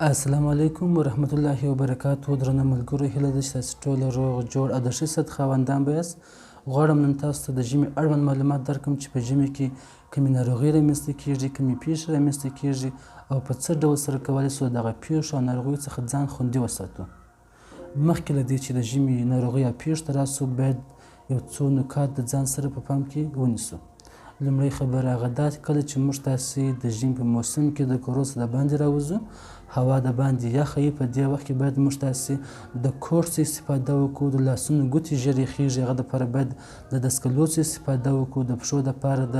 السلام علیکم ورحمت الله وبرکاتو. درنه ملګرو، هیله ده چې تاسو ټول روغ جوړ او د ښه صحت خاوندان به یاست. غواړم نن تاسو ته د ژمي اړوند معلومات درکړم چې په ژمي کې کومې ناروغۍ رامنځته کیږي، کومې پیښې رامنځته کیږي او په څه ډول سره کولی شو دغه پیښو او ناروغیو څخه ځان خوندي وساتو. مخکې له دې چې د ژمي ناروغۍ او پیښو ته راسو، باید یو څو نکات د ځان سره په پام کې ونیسو. لومړی خبره هغه دا چې کله چې موږ تاسې د ژمي په موسم کې د کورو څخه د باندې راوځو، هوا د باندې یخه وي، په دې وخت کې باید موږ تاسې د کوټ څخه استفاده وکړو. د لاسونو ګوتې ژر یخېږي، هغه دپاره باید د دستکلو څخه استفاده وکړو. د پښو دپاره د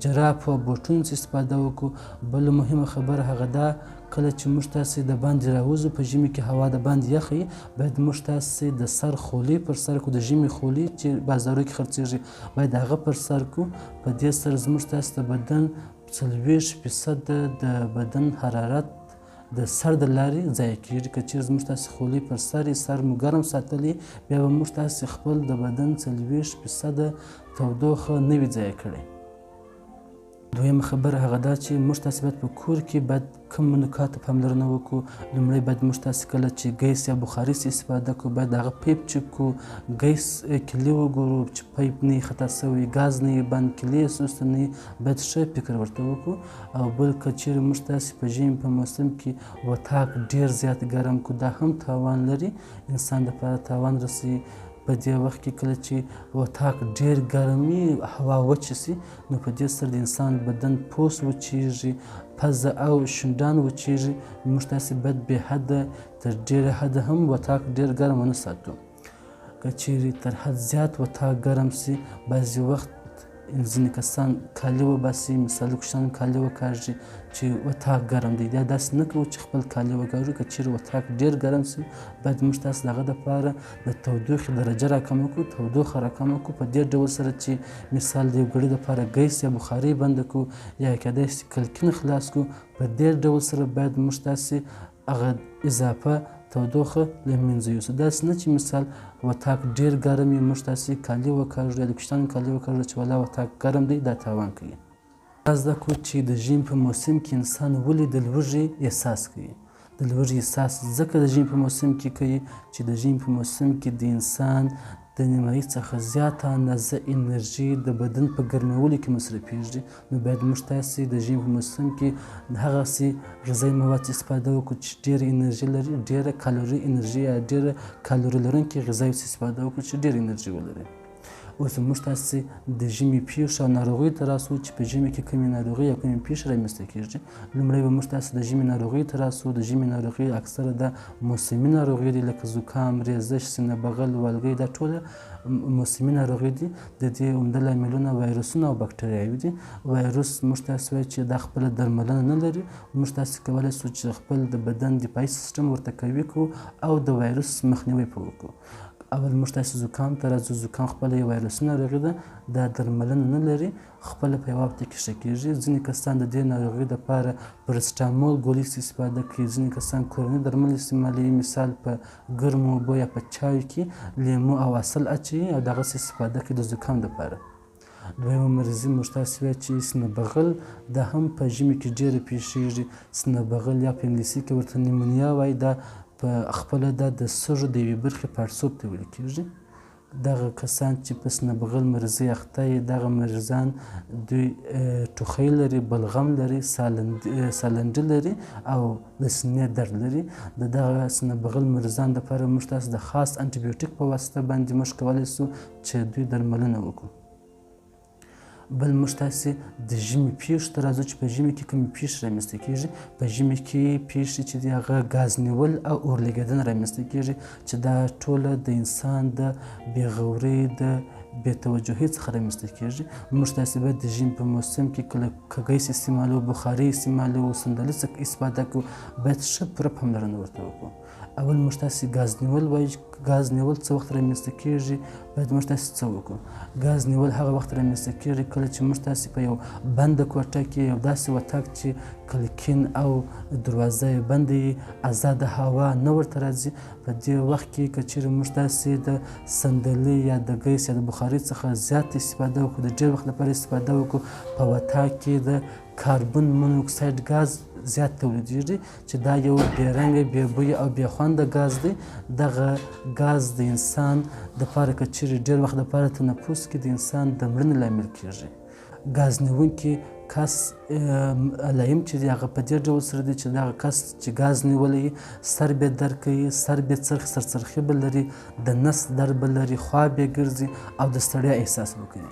جرابو او بوټونو څخه استفاده وکړو. بله مهمه خبره هغه دا، کله چې موږ تاسې د باندې راوځو، په ژمي کې هوا د باندې یخه وي، باید موږ تاسې د سر خولۍ پر سر کړو. د ژمي خولۍ چې بازارو کې خرڅېږي باید هغه پر سر کړو. په دې سره زموږ تاسې د بدن 40% د بدن حرارت د سر د لارې ضایع کېږي. که چېرې زموږ تاسې خولۍ پر سر یې، سر مو ګرم ساتلی، بیا به موږ تاسې خپل د بدن 40% تودوخه نه وي ضایع کړې. دویمه خبره هغه دا چې موږ تاسې باید په کور کې باید کوم نکاتو پاملرنه وکړو. لومړی باید موږ تاسې کله چې ګیس یا بخاري څخه استفاده کړو، باید هغه پیپ چک کړو، ګیس کلي وګورو چې پیپ نه وي خطا سوی، ګاز نه وي بند، کلي یې سوسته نه وي، باید ښه فکر ورته وکړو. او بل که چېرې موږ تاسې په ژمي په موسم کې وطاق ډېر زیات ګرم کړو، دا هم تاوان لري، انسان دپاره تاوان رسوي. په دې وخت کې کله چې وطاق ډېر ګرم وي، هوا وچه سي، نو په دې سره د انسان بدن پوست وچېږي، پزه او شونډان وچېږي. موږ تاسې باید بې حده تر ډېره حده هم وطاق ډېر ګرم ونه ساتو. که چېرې تر حد زیات وطاق ګرم سي، بعضې وخت ځینې کسان کالي وباسي، مثال کوچنیان کالي وکاږي چې وطاق ګرم دی. یا داسې نه کوو چې خپل کالي وکاږو. که چېرې وطاق ډېر ګرم سي، باید موږ تاسې د هغه دپاره د تودوخې درجه راکمه کړو، تودوخه راکمه کړو په دې ډول سره چې مثال د یو ګړي دپاره ګیس یا بخاري بنده کړو، یا کیدای شي کړکۍ خلاص کړو. په دې ډول سره باید موږ تاسې هغه اضافه تودوخه له منځه یوسو. داسې نه چې مثال وطاق ډېر ګرم وي، موږ تاسې کالي وکاږو یا د کوچنیانو کالي وکاږو چې والله وطاق ګرم دی، دا تاوان کوي. دا زده کړو چې د ژمي په موسم کې انسان ولې د لوږې احساس کوي. د لوږې احساس ځکه د ژمي په موسم کې کوي چې د ژمي په موسم کې د انسان د نیمایي څخه زیاته اندازه انرژي د بدن په ګرمولو کې مصرفېږي. نو باید موږ تاسې د ژمي په موسم کې د هغسې غذایي مواد استفاده وکړو چې ډېره انرژي لري، ډېره کالوري انرژي یا ډېره کالوري لرونکې غذایو څخه استفاده وکړو چې ډېره انرژي ولري. اوس موږ تاسې د ژمي پیښو او ناروغیو ته راسو چې په ژمي کې کومې ناروغۍ او کومې پیښې رامنځته کېږي. لومړی به موږ تاسې د ژمي ناروغیو ته راسو. د ژمي ناروغۍ اکثره د موسمي ناروغۍ دي، لکه زکام، ریزش، سینه بغل، والګی، دا ټوله موسمي ناروغۍ دي. د دې عمده لاملونه وایرسونه او بکټریاوې دي. وایرس موږ تاسې وایو چې دا خپله درملنه نه لري. موږ تاسې کولی شو چې خپل د بدن دفاعي سیسټم ورته قوي کړو او د وایرس مخنیوی پرې وکړو. اول موږ تاسې زکام ته راځو. زکام خپله یو وایرسي ناروغي ده، دا درملنه نه لري، خپله په یوه هفته کې ښه کېږي. ځینې کسان د دې ناروغۍ دپاره پرسټامول ګولۍ استفاده کوي، ځینې کسان کورني درمل استعمالوي، مثال په ګرمو اوبو یا په چایو کې لیمو او عسل اچوي او د هغسې استفاده کوي د زکام دپاره. دویمه مرضي موږ تاسې وایو چې سینه بغل، دا هم په ژمي کې ډېره پیښېږي. سینه بغل یا په انګلیسي کې ورته نیمونیا وایي، دا په خپله دا د سږو د یوې برخې پړسوب ته ویل کېږي. دغه کسان چې په سینه بغل مرضۍ اخته وي، دغه مریضان دوی ټوخی لري، بلغم لري، سالنډي لري او د سینې درد لري. د دغه سینه بغل مریضان دپاره موږ تاسې د خاص انټي بیوټیک په واسطه باندې موږ کولی شو چې دوی درملنه وکړو. بل موږ تاسې د ژمي پیښو ته راځو چې په ژمي کې کومې پیښې رامنځته کېږي. په ژمي کې پیښې چې دي هغه ګاز نیول او اورلګېدنه رامنځته کېږي چې دا ټوله د انسان د بېغورۍ د بې توجهۍ څخه رامنځته کېږي. موږ تاسې باید د ژمي په موسم کې کله که ګیس استعمالوو، بخاري استعمالوو، صندلي څخه استفاده کوو، باید ښه پوره پاملرنه ورته وکړو. اول موږ تاسې ګاز نیول وایو. ګاز نیول څه وخت رامنځته کېږي، باید موږ تاسې څه وکړو. ګاز نیول هغه وخت رامنځته کېږي کله چې موږ تاسې په یو بنده کوټه کې یو داسې وطاق چې کړکۍ او دروازه یې بنده وي، ازاده هوا نه ورته راځي، په دې وخت کې که چېرې موږ تاسې د صندلۍ یا د ګیس یا د بخاري بخاري څخه زیات استفاده وکړو، د ډېر وخت لپاره استفاده وکړو، په وطاق کې د کاربن مونوکساید ګاز زیات تولیدېږي چې دا یو بې رنګه، بې بویه او بې خونده ګاز دی. دغه ګاز د انسان دپاره که چیرې ډېر وخت دپاره تنفس کړي، د انسان د مړینې لامل کېږي. ګاز نیونکي کس علایم چې دی هغه په دې ډول سره دی چې دغه کس چې ګاز نیولی سر به درد کوي، سر به څرخي، سرڅرخي به لري، د نس درد به لري، خوا به ګرځي او د ستړیا احساس به کوي.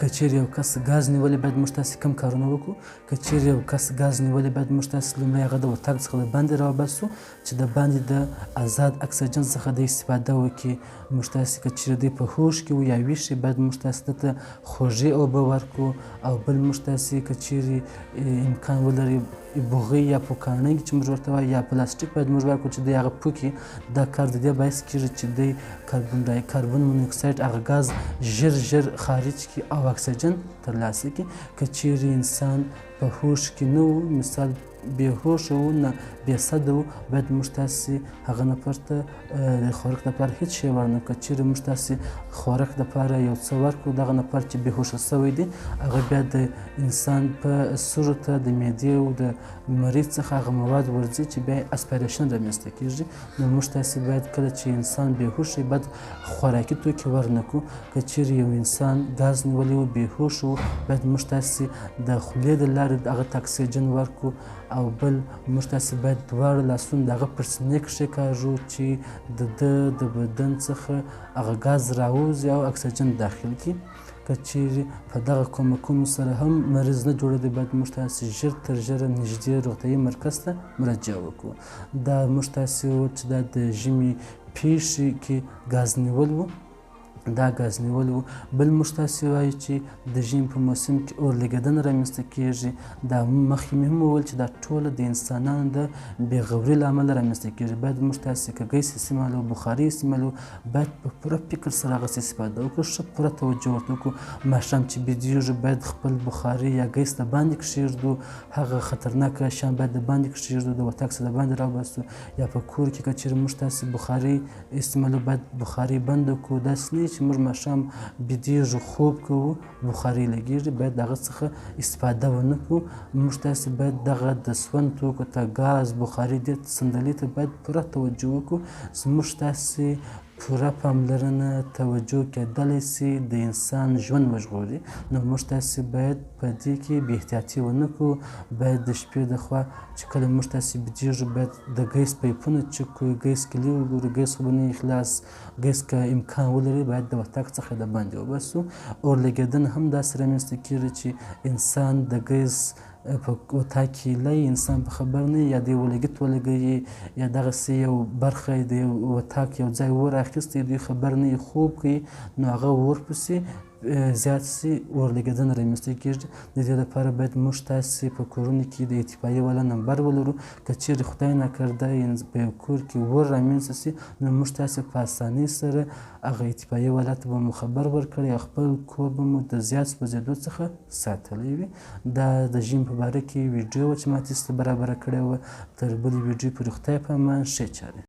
که چیرې یو کس ګاز نیولی باید موږ تاسې کم کارونه وکړو. که چیرې یو کس ګاز نیولی باید موږ تاسې لومړی هغه د وطاق څخه د باندې راوباسو چې د باندې د آزاد اکسیجن څخه د استفاده وکړي. موږ تاسې که چیرې دی په هوښ کې و یا ویښ شي باید موږ تاسې دته خوږې اوبه ورکړو. او بل موږ تاسې که چیرې امکان ولري بوغۍ یا پوکاڼۍ چې موږ ورته وایو یا پلاستیک باید موږ ورکړو چې دی هغه پوکي. دا کار د دې باعث کېږي چې دی کاربن مونوکساید هغه ګاز ژر ژر خارج کړي او اکسیجن ترلاسه کړي. که چیرې انسان په هوښ کې نه و، مثال بې هوښه و، نه بې سده و، باید موږ تاسې هغه نفر ته د خوراک دپاره هېڅ شی ورنه کړو. که چیرې موږ تاسې خوراک دپاره یو څه ورکړو، دغه نفر چې بې هوښه سوی دی هغه بیا د انسان په سږو ته د معدې او د مریض څخه هغه مواد ورځي چې بیا اسپایریشن رامنځته کېږي. نو موږ تاسې باید کله چې انسان بې هوښه باید خوراکي توکي ورنه کړو. که چیرې یو انسان ګاز نیولی و، بې هوښه و، باید موږ تاسې د خولې د لارې هغه ته اکسیجن ورکړو. او بل موږ تاسې باید دواړه لاسونه د هغه پر سینې کښېکاږو چې د ده د بدن څخه هغه ګاز راووځي او اکسیجن داخل کړي. که چیرې په دغه کومکونو سره هم مریض نه جوړېدی باید موږ تاسې ژر تر ژره نږدې روغتیایي مرکز ته مراجعه وکړو. دا موږ تاسې وویل چې دا د ژمي پیښې کې ګاز نیول و، دا ګاز نیول و. بل موږ تاسې وایو چې د ژمي په موسم کې اورلګېدنه رامنځته کېږي. دا مخکې مې هم وویل چې دا ټوله د انسانانو د بې غورۍ له امله رامنځته کېږي. باید موږ تاسې که ګیس استعمالوو، بخاري استعمالوو، باید په پوره فکر سره هغسې استفاده وکړو، ښه پوره توجه ورته وکړو. ماښام چې بېدېږو باید خپل بخاري یا ګیس د باندې کښېږدو، هغه خطرناکه شیان باید د باندې کښېږدو، د وطاق څخه د باندې راوباسو. یا په کور کې که چېرې موږ تاسې بخاري استعمالوو باید بخاري بنده کړو. داسې نه چې موږ ماښام بېدېږو، خوب کوو، بخاري لګېږي، باید د هغه څخه استفاده ونه کړو. موږ تاسې باید دغه د سون توکو ته، ګاز، بخاري، دې صندلۍ ته باید پوره توجه وکړو. زموږ تاسې پوره پاملرنه، توجه کېدلی سي د انسان ژوند وژغوري. نو موږ تاسې باید په دې کې بې احتیاطي ونه کړو. باید د شپې د خوا چې کله موږ تاسې بېدېږو باید د ګیس پایپونه چک کړو، ګیس کلي وګورو، ګیس خو به نه وي خلاص. ګیس که امکان ولري باید د وطاق څخه د باندې وباسو. اورلګېدنه هم داسې رامنځته کېږي چې انسان د ګیس په وطاق کې لای، انسان په خبر نه وي، یا د یو ولګېد ولګوي یا دغسې یو برخه د یو وطاق یو ځای اور اخیستی، دوی خبر نه وي، خوب کوي، نو هغه ورپسې زیات سي، اورلګېدنه رامنځته کېږي. د دې لپاره باید موږ تاسې په کورونو کې د اطفایې والا نمبر ولرو. که چیرې خدای ناکرده په یو کور کې اور رامنځته سي، نو موږ تاسې په اسانۍ سره هغه اطفایې والا ته به مو خبر ورکړی او خپل کور به مو د زیات سوځېدو څخه ساتلی وي. دا د ژمي په باره کې ویډیو وه چې ما تاسو ته برابره کړې وه. تر بلې ویډیو پورې خدای په امان، ښې چارې.